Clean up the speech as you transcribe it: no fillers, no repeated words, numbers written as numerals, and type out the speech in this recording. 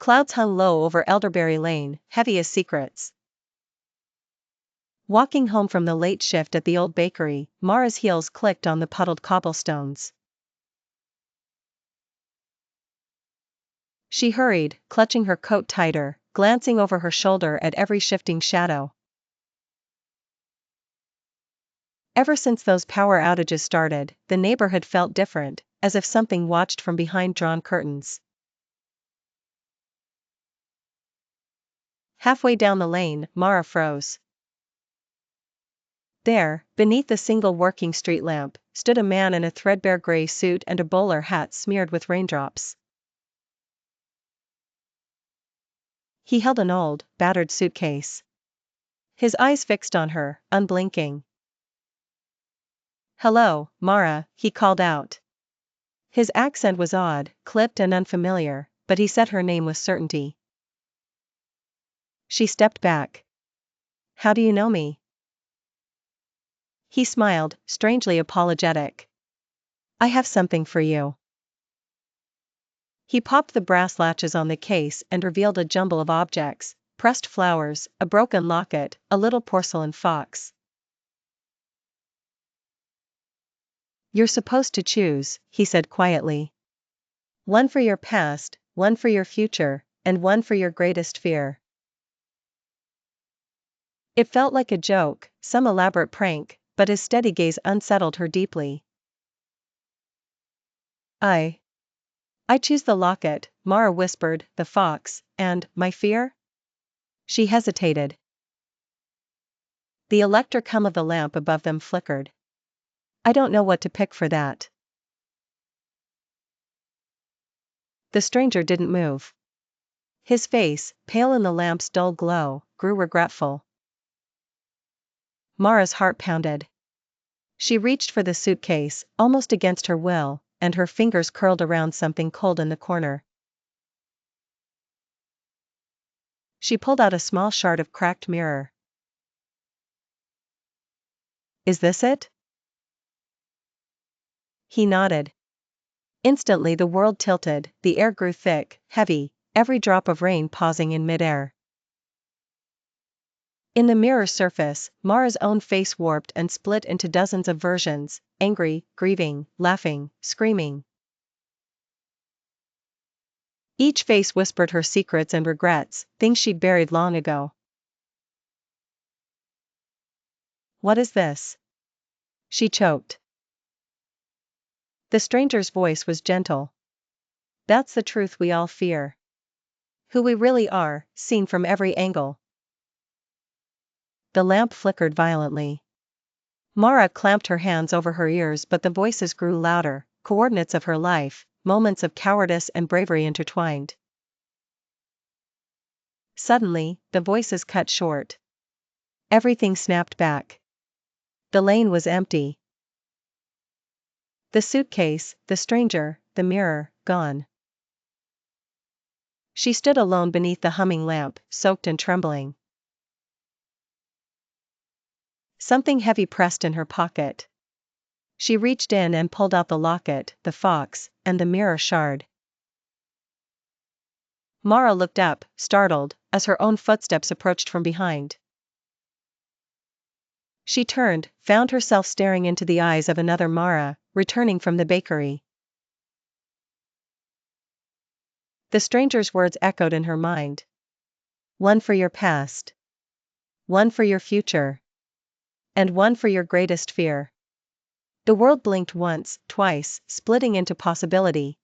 Clouds hung low over Elderberry Lane, heavy as secrets. Walking home from the late shift at the old bakery, Mara's heels clicked on the puddled cobblestones. She hurried, clutching her coat tighter, glancing over her shoulder at every shifting shadow. Ever since those power outages started, the neighborhood felt different, as if something watched from behind drawn curtains. Halfway down the lane, Mara froze. There, beneath the single working street lamp, stood a man in a threadbare gray suit and a bowler hat smeared with raindrops. He held an old, battered suitcase. His eyes fixed on her, unblinking. "Hello, Mara," he called out. His accent was odd, clipped and unfamiliar, but he said her name with certainty. She stepped back. "How do you know me?" He smiled, strangely apologetic. "I have something for you." He popped the brass latches on the case and revealed a jumble of objects: pressed flowers, a broken locket, a little porcelain fox. "You're supposed to choose," he said quietly. "One for your past, one for your future, and one for your greatest fear." It felt like a joke, some elaborate prank, but his steady gaze unsettled her deeply. I choose the locket," Mara whispered, "the fox, and my fear?" She hesitated. The electric hum of the lamp above them flickered. "I don't know what to pick for that." The stranger didn't move. His face, pale in the lamp's dull glow, grew regretful. Mara's heart pounded. She reached for the suitcase, almost against her will, and her fingers curled around something cold in the corner. She pulled out a small shard of cracked mirror. "Is this it?" He nodded. Instantly the world tilted, the air grew thick, heavy, every drop of rain pausing in midair. In the mirror surface, Mara's own face warped and split into dozens of versions: angry, grieving, laughing, screaming. Each face whispered her secrets and regrets, things she'd buried long ago. "What is this?" she choked. The stranger's voice was gentle. "That's the truth we all fear. Who we really are, seen from every angle." The lamp flickered violently. Mara clamped her hands over her ears, but the voices grew louder, coordinates of her life, moments of cowardice and bravery intertwined. Suddenly, the voices cut short. Everything snapped back. The lane was empty. The suitcase, the stranger, the mirror, gone. She stood alone beneath the humming lamp, soaked and trembling. Something heavy pressed in her pocket. She reached in and pulled out the locket, the fox, and the mirror shard. Mara looked up, startled, as her own footsteps approached from behind. She turned, found herself staring into the eyes of another Mara, returning from the bakery. The stranger's words echoed in her mind. "One for your past. One for your future. And one for your greatest fear." The world blinked once, twice, splitting into possibility,